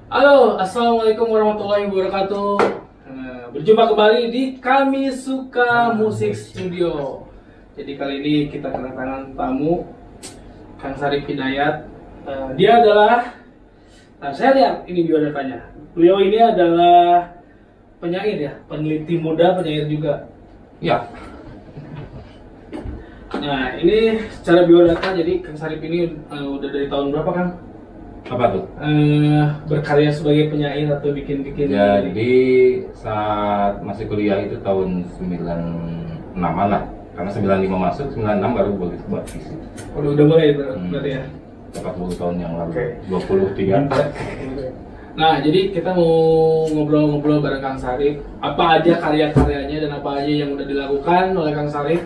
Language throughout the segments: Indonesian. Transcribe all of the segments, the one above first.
Halo, assalamualaikum warahmatullahi wabarakatuh. Berjumpa kembali di Kami Suka Musik Studio. Jadi kali ini kita kedatangan tamu Kang Sarip Hidayat. Dia adalah, saya lihat ini biodatanya. Beliau ini adalah penyair ya, peneliti muda, penyair juga. Ya. Nah, ini secara biodata, jadi Kang Sarip ini udah dari tahun berapa, Kang? Apa tuh? Berkarya sebagai penyair atau bikin-bikin? Jadi saat masih kuliah itu tahun 96-an lah. Karena 95 masuk, 96 baru buat visi. Udah mulai berarti ya? 40 tahun yang lalu. Oke. 23. Nah, jadi kita mau ngobrol-ngobrol bareng Kang Sarip. Apa aja karya-karyanya dan apa aja yang udah dilakukan oleh Kang Sarip.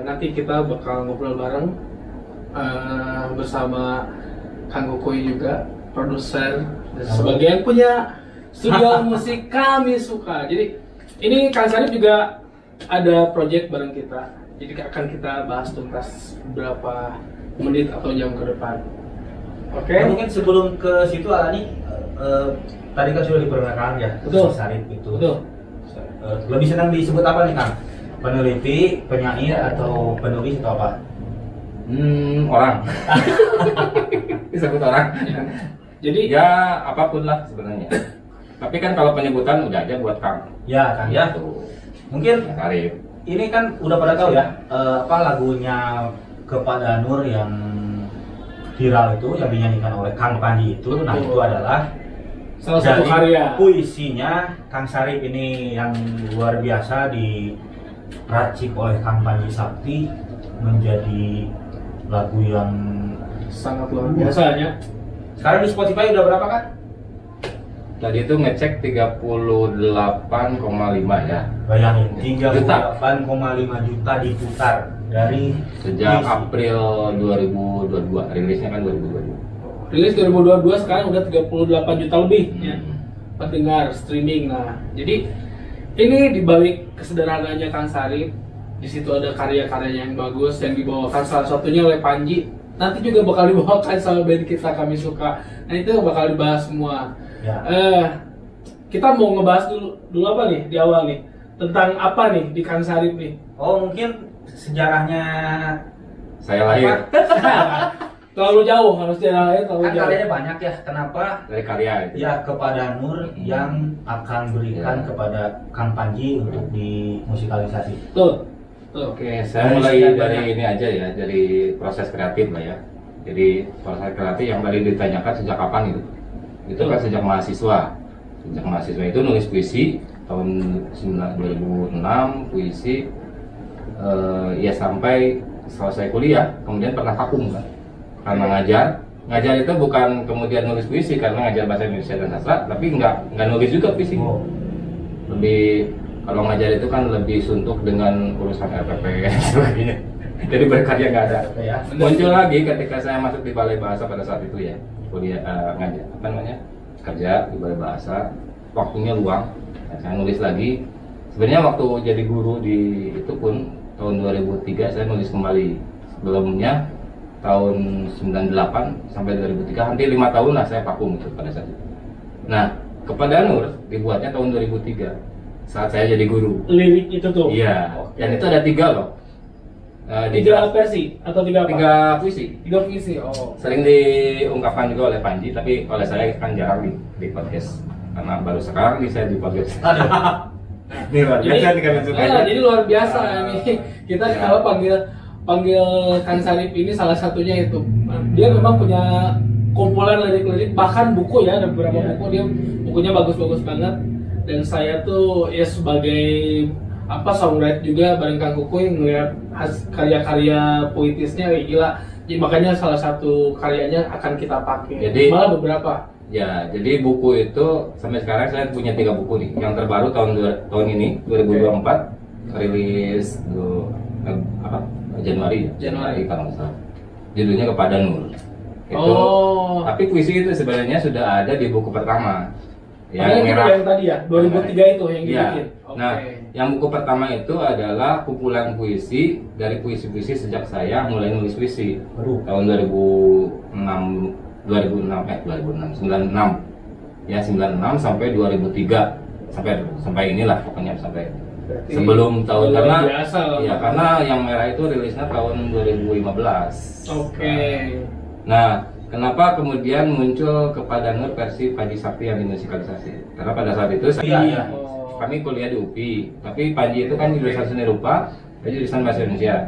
Nanti kita bakal ngobrol bareng bersama Kang Kukuy juga, produser, dan sebagian punya studio musik Kami Suka. Jadi ini Kang Sarip juga ada project bareng kita. Jadi akan kita bahas tuntas beberapa menit atau jam ke depan. Oke? Nah, mungkin sebelum ke situ Alani, tadi kan sudah diperkenalkan ya, Betul. Sarip itu. Betul. Lebih senang disebut apa nih Kang? Peneliti, penyair, atau penulis atau apa? Orang. Disebut orang. Jadi Ya apapun lah sebenarnya. Tapi kan kalau penyebutan udah aja buat Kang. Ya Kang ya. Tuh. Mungkin Sarip. ini kan udah pada tahu ya, apa lagunya Kepada Nur yang viral itu, yang dinyanyikan oleh Kang Panji itu. Nah itu adalah salah satu dari karya. puisinya Kang Sarip ini yang luar biasa, diracik oleh Kang Panji Sakti menjadi lagu yang Sangat luar biasa ya. sekarang di Spotify udah berapa Kang? Tadi itu ngecek 38,5 ya. Bayangin, Juta. 38,5 juta diputar dari Sejak puisi. April 2022, rilisnya kan 2022. Rilis 2022, sekarang udah 38 juta lebih ya. Hmm. Pendengar streaming. Nah, jadi ini dibalik kesederhanaannya Kang Sarip, di situ ada karya-karyanya yang bagus yang dibawakan salah satunya oleh Panji. Nanti juga bakal dibawakan sama band kita Kami Suka. Nah itu bakal dibahas semua. Ya. Kita mau ngebahas dulu apa nih di awal nih, tentang apa nih di Kang Sarip nih? Oh mungkin sejarahnya Saya lahir Terlalu jauh, harus jalan terlalu kan jauh. karyanya banyak ya. Kenapa? dari karya itu. Ya Kepada Nur yang akan berikan Ya. kepada Kang Panji untuk dimusikalisasi. Tuh, tuh. Oke, saya mulai dari ini aja ya, dari proses kreatif lah ya. Jadi proses kreatif yang tadi ditanyakan sejak kapan itu? Itu kan sejak mahasiswa. Sejak mahasiswa itu nulis puisi tahun 2006, puisi ya sampai selesai kuliah, kemudian pernah vakum kan. Karena ngajar itu bukan kemudian nulis puisi karena ngajar bahasa Indonesia dan sastra, tapi nggak nulis juga puisi. Oh. Lebih kalau ngajar itu kan lebih suntuk dengan urusan RPP dan sebagainya. Jadi berkarya nggak ada. Ya. Muncul lagi ketika saya masuk di Balai Bahasa pada saat itu ya, kuliah ngajar apa namanya, kerja di Balai Bahasa, waktunya luang. Nah, saya nulis lagi. Sebenarnya waktu jadi guru di itu pun tahun 2003 saya nulis kembali. Sebelumnya tahun 98 sampai 2003, hampir 5 tahun lah saya vakum itu pada saat itu. Nah, Kepada Nur dibuatnya tahun 2003 saat saya jadi guru. Lirik itu tuh. Iya, Oke. dan itu ada 3 loh. Tiga versi atau tiga apa? 3 puisi. Tiga puisi. Oh. Sering diungkapkan juga oleh Panji, tapi oleh saya kan jarang di podcast. Karena baru sekarang nih saya di podcast. Ini luar biasa nih kami suka. Jadi luar biasa ini. Kita Ya. kalau panggil Kang Sarip ini salah satunya itu. Dia memang punya kumpulan lirik-lirik, bahkan buku ya, ada beberapa Ya. buku, dia bukunya bagus-bagus banget. Dan saya tuh ya sebagai songwriter juga bareng Kang Kukuy ngeliat karya-karya puitisnya gila. Jadi makanya salah satu karyanya akan kita pakai. Jadi- malah beberapa. Ya, jadi buku itu sampai sekarang saya punya 3 buku nih. Yang terbaru tahun ini 2024 rilis Januari ya? Januari. Kalau nggak salah. Judulnya Kepada Nur. Itu, Oh. tapi puisi itu sebenarnya sudah ada di buku pertama. Yang merah yang tadi ya, 2003 itu yang Iya. dibikin. Oke. Nah, yang buku pertama itu adalah kumpulan puisi dari puisi-puisi sejak saya mulai nulis puisi. Waduh. Tahun 2006, 96, 96. ya 96 sampai 2003 sampai inilah pokoknya sampai Berarti sebelum tahun luar karena biasa lah. ya karena yang merah itu rilisnya tahun 2015. Oke. Nah, kenapa kemudian muncul Kepada Nur versi Panji Sakti yang dimusikalisasi? Karena pada saat itu Iya. kami kuliah di UPI, tapi Panji itu kan jurusan seni rupa, dia jurusan bahasa Indonesia.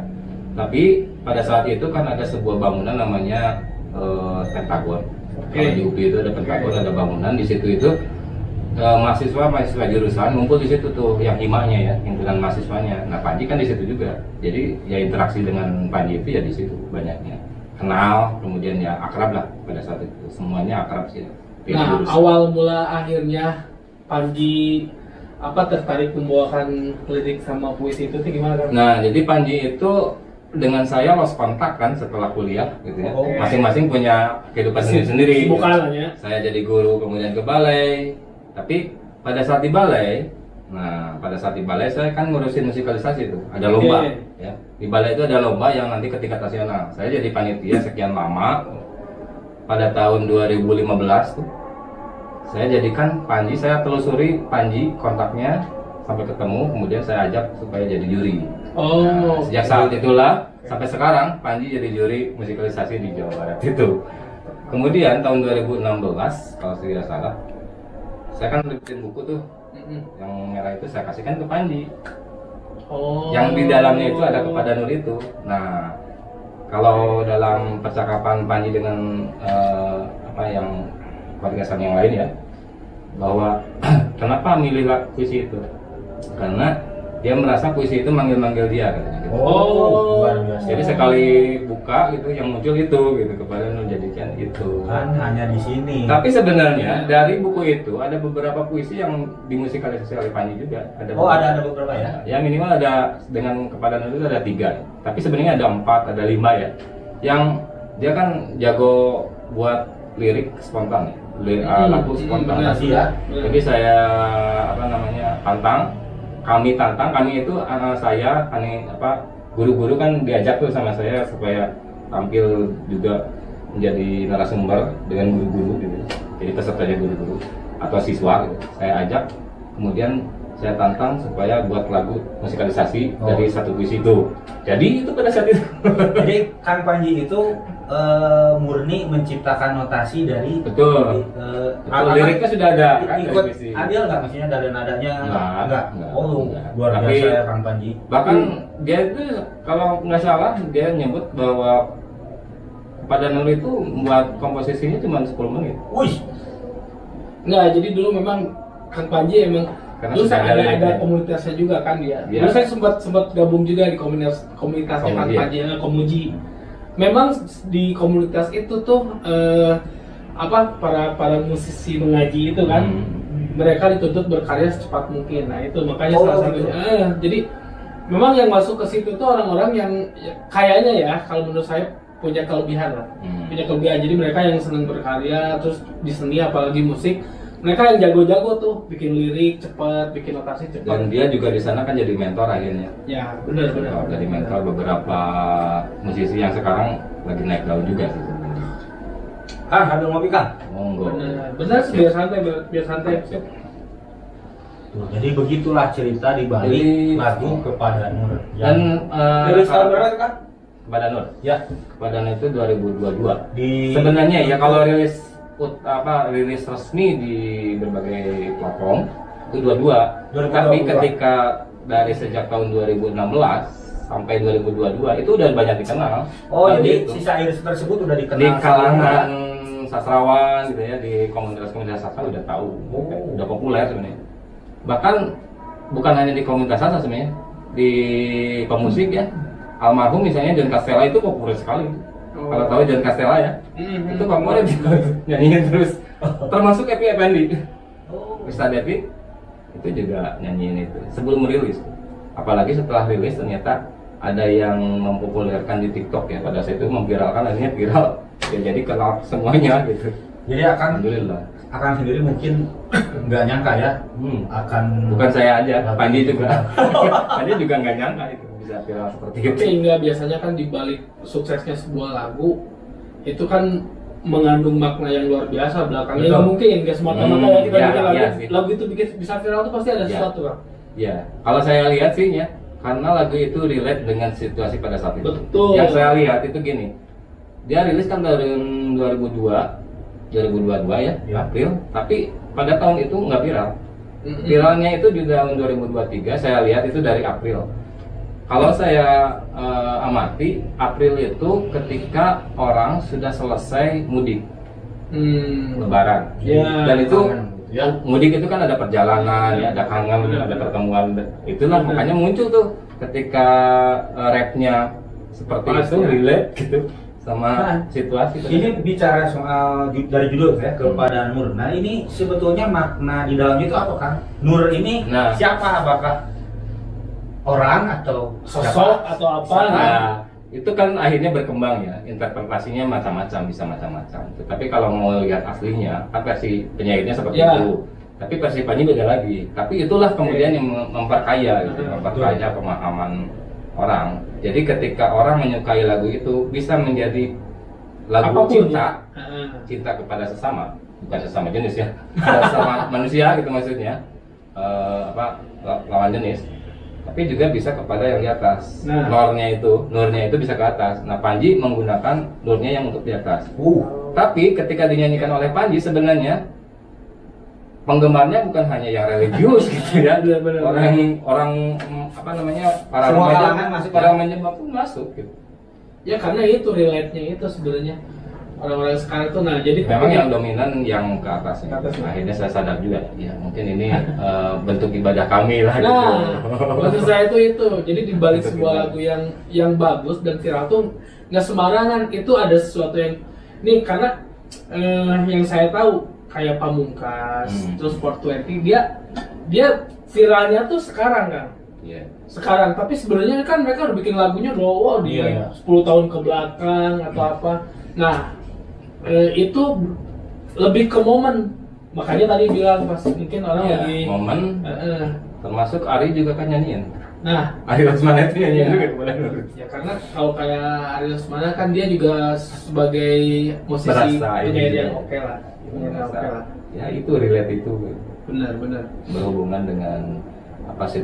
Tapi pada saat itu kan ada sebuah bangunan namanya Pentagon. Kalau di UPI itu ada Pentagon, ada bangunan di situ itu mahasiswa jurusan ngumpul di situ tuh, yang himanya ya, himpunan mahasiswanya. Nah, Panji kan di situ juga. Jadi ya interaksi dengan Panji itu ya di situ banyaknya. Kenal, kemudian ya akrab lah pada saat itu. Semuanya akrab sih. Nah, awal mula akhirnya Panji tertarik membawakan lirik sama puisi itu tuh gimana kan? Nah, jadi Panji itu dengan saya lost kontak kan setelah kuliah gitu ya. Oke. Masing-masing punya kehidupan sendiri-sendiri. Bukan lah ya. Saya jadi guru, kemudian ke balai. Tapi pada saat di balai, saya kan ngurusin musikalisasi itu. Ada lomba, ya. Di balai itu ada lomba yang nanti ke tingkat nasional. Saya jadi panitia sekian lama. Pada tahun 2015 tuh, saya jadikan Panji, saya telusuri Panji kontaknya sampai ketemu, kemudian saya ajak supaya jadi juri. Nah, sejak saat itulah sampai sekarang Panji jadi juri musikalisasi di Jawa Barat itu. Kemudian tahun 2016 kalau saya tidak salah, saya kan bikin buku tuh, yang merah itu saya kasihkan ke Panji. Yang di dalamnya itu ada Kepada Nur itu. Nah, kalau dalam percakapan Panji dengan yang podcastan yang lain ya, bahwa kenapa milih puisi itu? Karena dia merasa puisi itu manggil-manggil dia katanya gitu. Luar biasa. Jadi sekali buka gitu yang muncul itu gitu, Kepada Nur, jadikan itu. Kan hanya di sini. Tapi sebenarnya dari buku itu ada beberapa puisi yang dimusikalisasi oleh Panji juga. Ada beberapa ya. Ya minimal ada, dengan Kepada Nur itu ada 3. Tapi sebenarnya ada 4, ada 5 ya. Yang dia kan jago buat lirik spontan ya. Lagu spontan ya. Jadi saya kami itu guru-guru kan diajak tuh sama saya supaya tampil juga menjadi narasumber dengan guru-guru gitu. Jadi pesertanya guru-guru atau siswa gitu. Saya ajak, kemudian saya tantang supaya buat lagu musikalisasi dari satu puisi itu. Jadi itu pada saat itu. Jadi Kang Panji itu murni menciptakan notasi dari betul. Liriknya sudah ada kan, ikut dari puisi. adil nggak, maksudnya dari nadanya enggak. Luar Tapi, biasa ya Kang Panji. Bahkan dia itu kalau nggak salah dia nyebut bahwa Kepada Nur itu buat komposisinya cuma 10 menit. Wih. Nggak, jadi dulu memang Kang Panji emang Karena dulu sudah ada komunitasnya juga kan dia. Ya. Dulu saya sempat gabung juga di komunitasnya Kang Panji, Komuji. Memang di komunitas itu tuh para musisi mengaji itu kan, mereka dituntut berkarya secepat mungkin. Nah itu makanya salah satunya. Jadi memang yang masuk ke situ tuh orang-orang yang kayaknya ya, kalau menurut saya punya kelebihan lah, punya kelebihan. Jadi mereka yang senang berkarya, terus di seni apalagi musik, mereka yang jago-jago tuh bikin lirik cepat, bikin notasi cepat. Dan dia juga di sana kan jadi mentor akhirnya. Ya benar. Jadi mentor beberapa musisi yang sekarang lagi naik daun juga sih sebenarnya. Ambil ngopi Kang. Monggo. Benar, biar santai. Siap. Tuh, jadi begitulah cerita di balik lagu Kepada Nur. Dan dari tahun berapa Kang? Kepada Nur. Ya. Kepada Nur itu 2022. Di Sebenarnya ya kalau rilis resmi di berbagai platform itu 22. Tapi ketika dari sejak tahun 2016 sampai 2022 itu udah banyak dikenal. Jadi sisa iris tersebut udah dikenal di kalangan sastrawan gitu ya, di komunitas-komunitas sastra udah tahu, udah populer sebenarnya. Bahkan bukan hanya di komunitas sastra sebenarnya, di pemusik ya. Almarhum misalnya John Castella itu populer sekali. Kalau tahu John Castella ya, itu populer nyanyiin terus. Termasuk Epi Effendi, Ustadz Epi itu juga nyanyiin itu sebelum rilis. Apalagi setelah rilis ternyata ada yang mempopulerkan di TikTok ya, pada saat itu memviralkan, akhirnya viral ya, jadi kenal semuanya gitu. Jadi Alhamdulillah. Akan sendiri mungkin nggak nyangka ya, bukan saya aja, Panji juga. Panji juga nggak nyangka itu bisa viral seperti itu. Sehingga biasanya kan di balik suksesnya sebuah lagu itu kan mengandung makna yang luar biasa belakangnya. Betul. Nggak mungkin nggak semata-mata ya kita Iya, bikin lagu, iya sih. lagu itu bikin bisa viral tuh pasti ada Iya. sesuatu kan. Ya, kalau saya lihat sih ya, karena lagu itu relate dengan situasi pada saat itu. Betul. Yang saya lihat itu gini, dia rilis kan tahun 2022 ya, Ya. April, tapi pada tahun itu nggak viral. Mm-mm. Viralnya itu di tahun 2023, saya lihat itu dari April. Kalau saya amati, April itu ketika orang sudah selesai mudik, Lebaran. Ya. Dan itu Ya. mudik itu kan ada perjalanan, ya, ada kangen, ada pertemuan. Itulah makanya muncul tuh ketika rapnya seperti Pas, itu ya. relate gitu sama Nah, situasi. Ini bicara soal dari judul ya kepada Nur. Nah ini sebetulnya makna di dalamnya itu apa kan? Nur ini Nah. siapa? Apakah orang atau Sosok atau apa? Nah, itu kan akhirnya berkembang ya, interpretasinya macam-macam, bisa macam-macam. Tetapi kalau mau lihat aslinya, kan versi penyairnya seperti Ya. itu. Tapi versi Panji beda lagi. Tapi itulah kemudian yang memperkaya gitu, memperkaya pemahaman orang. Jadi ketika orang menyukai lagu itu bisa menjadi lagu Apapun cinta, ya. cinta kepada sesama, bukan sesama jenis ya, sesama manusia gitu maksudnya, lawan jenis. Tapi juga bisa kepada yang di atas. Nah. Nurnya itu bisa ke atas. Nah, Panji menggunakan nurnya yang untuk di atas. Tapi ketika dinyanyikan oleh Panji sebenarnya penggemarnya bukan hanya yang religius gitu ya. Benar-benar. Orang apa namanya? Para Semua remaja, kalangan masuk, para ya? remaja pun masuk gitu. Ya karena itu relate-nya itu sebenarnya orang-orang sekarang tuh. Nah jadi Memang tapi- yang dominan yang ke atasnya. Ke atas, ya. Akhirnya saya sadar juga, ya mungkin ini bentuk ibadah kami lah. Nah, gitu. maksud saya itu. Jadi di balik Bentuk sebuah ibadah. lagu yang bagus dan viral tuh nggak sembarangan. Itu ada sesuatu yang nih karena yang saya tahu kayak Pamungkas, terus 420 dia viralnya tuh sekarang kan. Iya. Sekarang, tapi sebenarnya kan mereka udah bikin lagunya wow di Iya. 10 tahun ke belakang atau apa. Nah, itu lebih ke momen. Makanya tadi bilang pas mungkin orang Iya, lagi momen termasuk Ari juga kan nyanyiin. nah, Ari Laksmana itu nyanyiin Iya. juga kepada Nur. ya karena kalau kayak Ariel Semana kan dia juga sebagai musisi Berasa ini penyair juga. yang oke lah. Penyair yang oke lah. Ya itu relate itu Benar. berhubungan dengan apa sih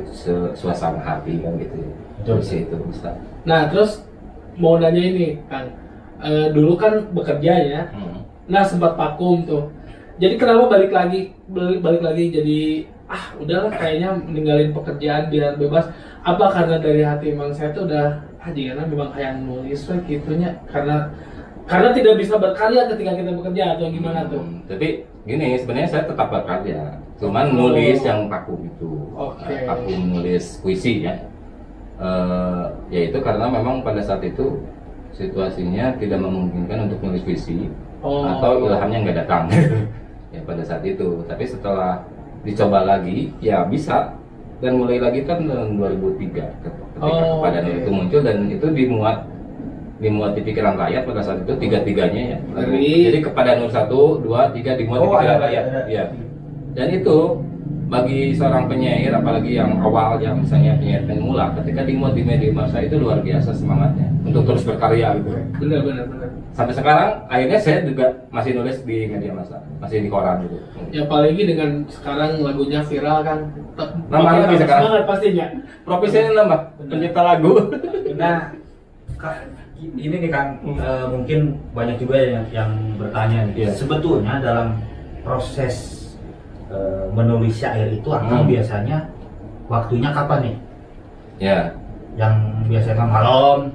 suasana hati kan gitu. Betul. Bisa itu bisa. Nah, terus mau nanya ini, Kang. Dulu kan bekerja ya. Nah, sempat vakum tuh. Jadi kenapa balik lagi jadi udahlah kayaknya meninggalin pekerjaan biar bebas. Apa karena dari hati emang saya tuh udah jangan memang kayak nulis gitunya karena tidak bisa berkarya ketika kita bekerja atau gimana tuh? Tapi gini, sebenarnya saya tetap berkarya, cuman nulis yang vakum itu. Oke. Vakum nulis puisi ya. Yaitu karena memang pada saat itu situasinya tidak memungkinkan untuk nulis puisi atau ilhamnya nggak datang ya pada saat itu. Tapi setelah dicoba lagi ya bisa, dan mulai lagi kan tahun 2003 ketika kepada Nur itu muncul, dan itu dimuat di pikiran rakyat pada saat itu tiga-tiganya ya. Jadi kepada Nur 1, 2, 3 dimuat di pikiran rakyat. Ya. Dan itu bagi seorang penyair, apalagi yang awal yang misalnya penyair pemula, ketika dimuat di media massa itu luar biasa semangatnya untuk terus berkarya gitu. Benar. Sampai sekarang akhirnya saya juga masih nulis di media massa, masih di koran gitu. Ya apalagi dengan sekarang lagunya viral kan. Nambah lagi tambah sekarang. semangat pastinya. Profesinya nambah, pencipta lagu. Nah, ini nih Kang, mungkin banyak juga yang bertanya nih. Iya. Sebetulnya dalam proses menulis syair itu Akang biasanya waktunya kapan nih? Ya. Yang biasanya malam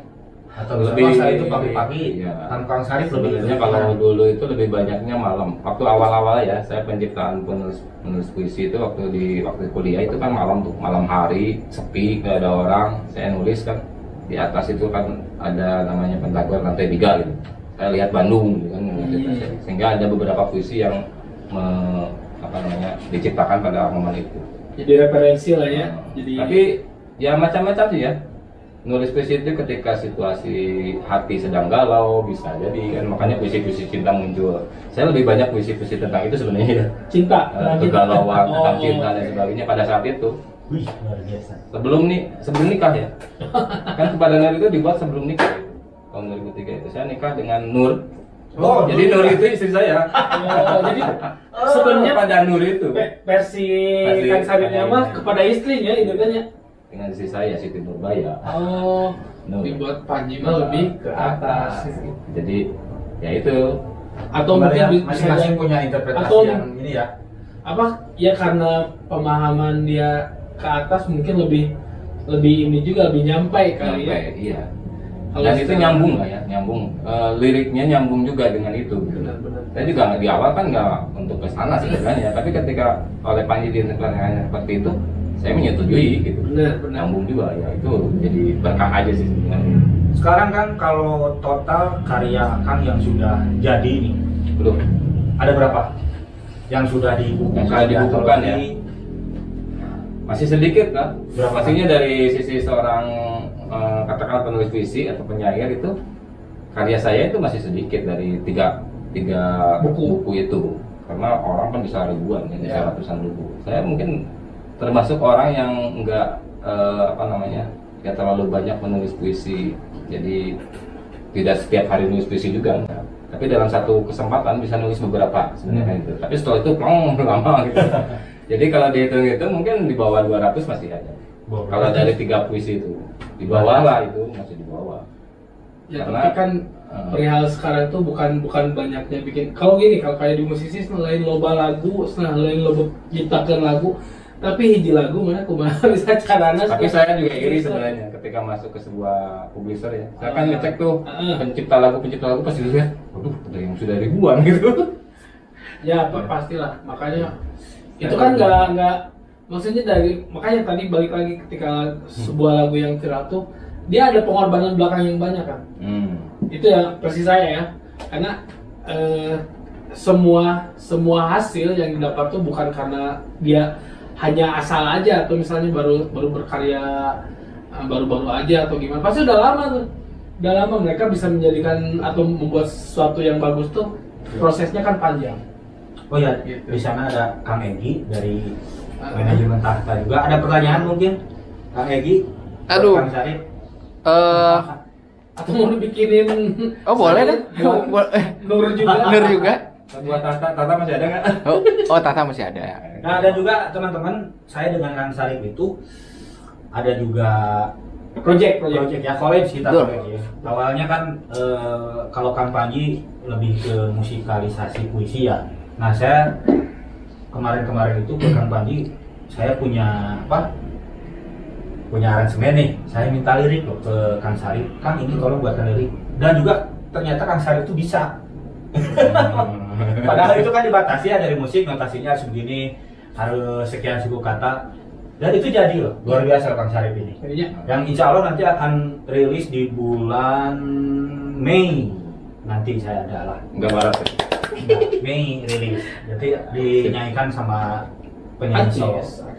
atau Lebih- saya itu pagi-pagi. Iya. Kang Sarif Sebenarnya kalau dulu itu lebih banyaknya malam. Waktu awal-awal ya, saya penciptaan penulis puisi itu waktu kuliah itu kan malam tuh, malam hari sepi, nggak ada orang. Saya nulis kan di atas itu kan ada namanya Pentagor lantai 3 gitu. Saya lihat Bandung gitu kan, sehingga ada beberapa puisi yang diciptakan pada momen itu. Jadi referensi lah ya. Jadi Tapi ya macam-macam sih ya. Nulis puisi itu ketika situasi hati sedang galau bisa jadi kan, makanya puisi-puisi cinta muncul. Saya lebih banyak puisi-puisi tentang itu sebenarnya ya. cinta, tentang cinta. Kegalauan, tentang Oh. cinta dan sebagainya pada saat itu. Wih, luar biasa. Sebelum nikah ya. Kan kepada Nur itu dibuat sebelum nikah itu. Tahun 2003 itu saya nikah dengan Nur Oh, Jadi Nur itu istri saya. Jadi sebenarnya Pada Nur itu versi Kang Saripnya mah kepada istrinya itu kan ya. dengan istri saya Siti Nurbaya. Oh, Nur. dibuat Panji mah lebih ke atas. Jadi ya itu Atau Kembali ya, mungkin masing-masing punya interpretasi atau- yang ini ya. apa ya, karena pemahaman dia ke atas mungkin lebih ini juga lebih nyampai kali ya. sampai iya. Kalau Dan itu sekarang- nyambung lah ya, nyambung. Liriknya nyambung juga dengan itu. Benar-benar. Saya juga di awal kan nggak untuk ke sana sebenarnya, tapi ketika oleh Panji diinterpretasikan seperti itu, saya menyetujui gitu. Benar. Nyambung juga ya, itu jadi berkah aja sih sebenarnya. Sekarang kan kalau total karya Kang yang sudah jadi nih, Belum. ada berapa? Yang sudah dibukukan, Yang sudah dibukukan ya. Masih sedikit kan? Berapa? Pastinya dari sisi seorang katakanlah penulis puisi atau penyair itu, karya saya itu masih sedikit dari tiga Buku. buku itu, karena orang kan bisa ribuan ya, bisa Ya. ratusan ribu. Saya mungkin termasuk orang yang enggak ya terlalu banyak menulis puisi, jadi tidak setiap hari nulis puisi juga enggak. Tapi dalam satu kesempatan bisa nulis beberapa sebenarnya itu. Tapi setelah itu lama gitu. Jadi kalau dihitung-hitung mungkin di bawah 200 masih ada. Kalau dari 3 puisi itu di bawah lah, itu masih di bawah. Ya, Karena- tapi kan perihal sekarang tuh bukan banyaknya bikin. Kalau gini, kalau kayak di musisi lain loba lagu, lain loba ciptakan lagu, tapi hiji lagu mana kumaha bisa carana. Tapi saya juga iri sebenarnya ketika masuk ke sebuah publisher ya. Saya kan ngecek tuh Ah. pencipta lagu pasti lihat, waduh ada yang sudah ribuan gitu. Ya pastilah, makanya itu kan nggak maksudnya makanya tadi balik lagi ketika sebuah lagu yang viral tuh dia ada pengorbanan belakang yang banyak kan. Itu ya versi saya ya, karena semua hasil yang didapat tuh bukan karena dia hanya asal aja atau misalnya baru berkarya baru-baru aja atau gimana, pasti udah lama mereka bisa menjadikan atau membuat sesuatu yang bagus tuh prosesnya kan panjang. Oh ya, Gitu. di sana ada Kang Egi dari manajemen Tahta juga. Ada pertanyaan mungkin, Kang Egi? Aduh. Kang Sarip? Atau mau dibikinin Oh boleh kan? Nur juga. Nur juga. Buat Tata masih ada nggak? Oh Tata masih ada. Nah, ada juga teman-teman, saya dengan Kang Sarip itu ada juga project ya, college kita Betul. college ya. Awalnya kan kalau Kang Panji lebih ke musikalisasi puisi ya. Nah, saya kemarin itu ke Kang Panji, saya punya aransemen nih. Saya minta lirik loh ke Kang Sarip. Kang, ini tolong buatkan lirik. Dan juga ternyata Kang Sarip itu bisa. Padahal itu kan dibatasi ya dari musik, notasinya harus begini, harus sekian suku kata. Dan itu jadi loh, luar biasa Kang Sarip ini. Jadinya Yang insya Allah nanti akan rilis di bulan Mei. Nanti saya ada lah. Enggak barat ya. Mei rilis. Jadi dinyanyikan sama penyanyi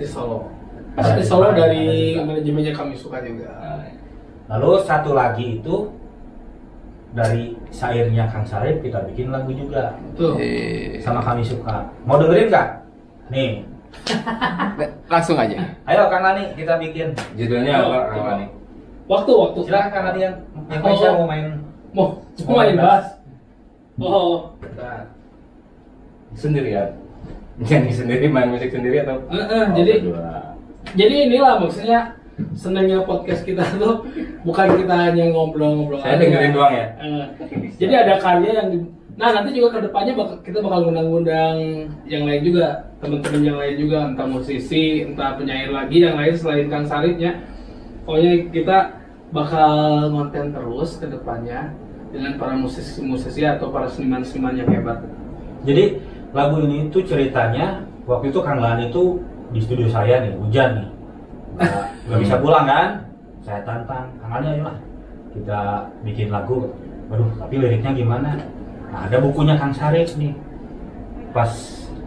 solo. artis solo dari manajemennya Kami Suka juga. Lalu satu lagi itu dari syairnya Kang Sarip kita bikin lagu juga Tuh. sama Kami Suka. Mau dengerin nggak? Nih, Langsung aja. ayo Kang Lani kita bikin. Judulnya apa? Coba. Kang Lani? Waktu. Silakan Kang Lani yang bisa mau main. Mau main bass. Oh. Bentar. Sendirian. Nyanyi sendiri, main musik sendiri atau? Jadi berdua. inilah maksudnya senangnya podcast kita tuh bukan kita hanya ngobrol-ngobrol Saya aja. dengerin doang ya. Jadi ada karya yang nah nanti juga kedepannya kita bakal ngundang-ngundang yang lain juga, teman-teman yang lain juga, entah musisi, entah penyair lagi yang lain selain Kang Saripnya. Pokoknya kita bakal ngonten terus kedepannya dengan para musisi atau para seniman-seniman yang hebat. Jadi lagu ini tuh ceritanya waktu itu Kang Lani itu di studio saya nih, hujan nih. Nggak bisa pulang kan? Saya tantang, Kang Lani ayolah kita bikin lagu. Waduh, tapi liriknya gimana? Nah, ada bukunya Kang Sarip nih. Pas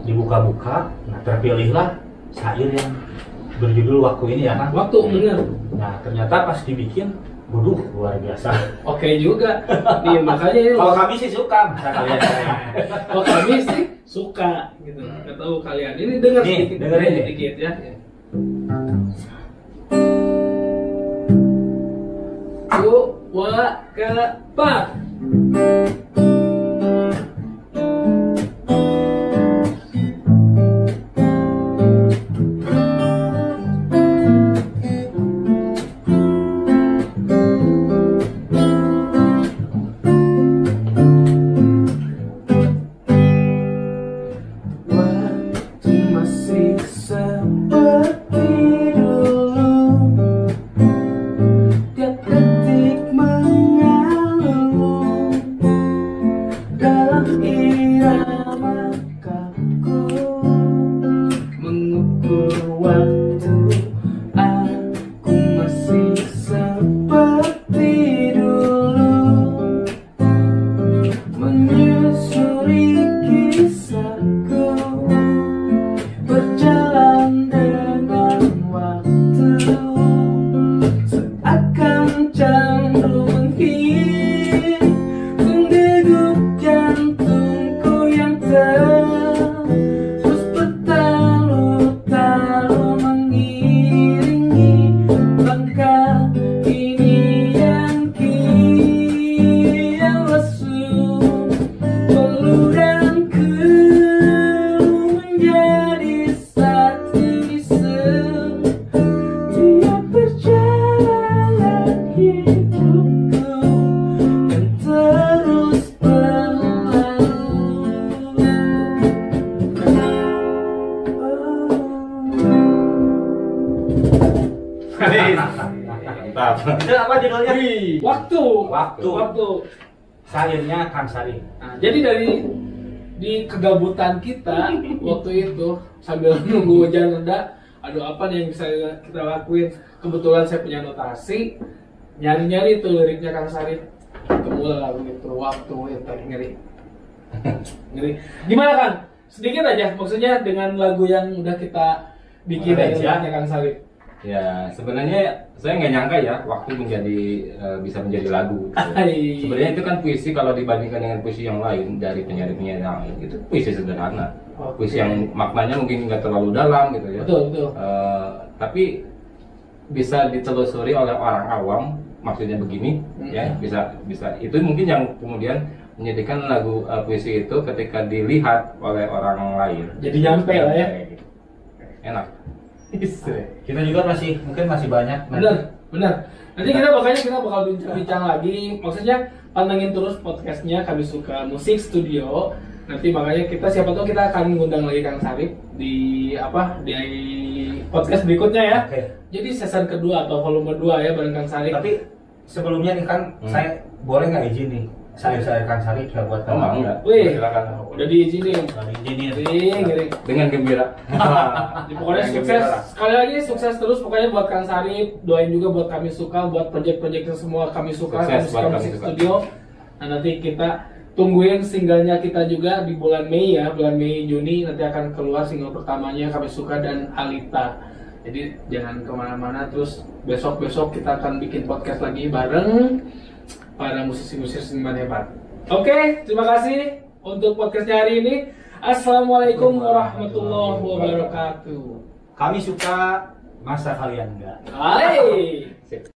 dibuka-buka, nah terpilihlah syair yang berjudul Waktu ini ya Kang. Waktu bener. Nah, ternyata pas dibikin, waduh luar biasa. Oke juga. Iya makanya ini. Kalau kami sih suka, masa kalian saya. Kalau kami sih suka gitu. Nggak tahu kalian. Ini dengar Nih, sedikit, dengerin deh. sedikit ya. Wa ke 4. Waktu masih seperti dulu, tiap detik mengalun dalam irama kaku, mengukur waktu. Aku masih seperti dulu, menyusuri kisahku, berjalan dengan waktu, seakan candu menghitung degup jantungku yang terus bertalu-talu mengiringi langkah ini yang kian lesu. Belu dan keluh menjadi satu di setiap perjalanan hidupku yang terus berlalu. Mantap. Itu apa judulnya? Waktu. Waktu. Sairnya Kang Sari. Nah, jadi di kegabutan kita waktu itu sambil nunggu hujan reda, aduh apa nih yang bisa kita lakuin? Kebetulan saya punya notasi, nyari-nyari tuh liriknya Kang Sari, ketemu lagu itu Waktu itu ngeri. Gimana Kang? Sedikit aja, maksudnya dengan lagu yang udah kita bikin dari liriknya Kang Sari. Ya sebenarnya saya nggak nyangka ya waktu bisa menjadi lagu. Hai. Sebenarnya itu kan puisi, kalau dibandingkan dengan puisi yang lain dari penyair-penyair yang lain, itu puisi sederhana. Oke. Puisi yang maknanya mungkin nggak terlalu dalam gitu ya. Betul. Tapi bisa ditelusuri oleh orang awam, maksudnya begini ya, bisa itu mungkin yang kemudian menjadikan lagu puisi itu ketika dilihat oleh orang lain Jadi nyampe lah ya. enak. Kita juga mungkin masih banyak. Benar. Nanti kita bakal bincang-bincang lagi. Maksudnya pantengin terus podcastnya Kami Suka Musik Studio. Nanti makanya siapa tahu kita akan mengundang lagi Kang Sarip di podcast berikutnya ya. Oke. Jadi season kedua atau volume 2 ya bareng Kang Sarip. Tapi sebelumnya nih kan saya boleh nggak izin nih saya Kang Sari juga buat Oh, kamu. enggak. Wih, Silakan. udah diizinin. Ngeri. Dengan gembira. Jadi pokoknya Dengan sukses. gembira. Sekali lagi sukses terus pokoknya buat Kang Sarip. Doain juga buat Kami Suka, buat project-project semua Kami Suka, Kami Sukses Suka buat Kami Musik Suka. Studio. Nah, nanti kita tungguin singlenya kita juga di bulan Mei ya, bulan Mei Juni nanti akan keluar single pertamanya Kami Suka dan Alita. Jadi jangan kemana-mana, terus besok kita akan bikin podcast lagi bareng para musisi-musisi seniman hebat. Oke, terima kasih untuk podcastnya hari ini. Assalamualaikum warahmatullahi wabarakatuh. Kami suka, masa kalian enggak? Hai.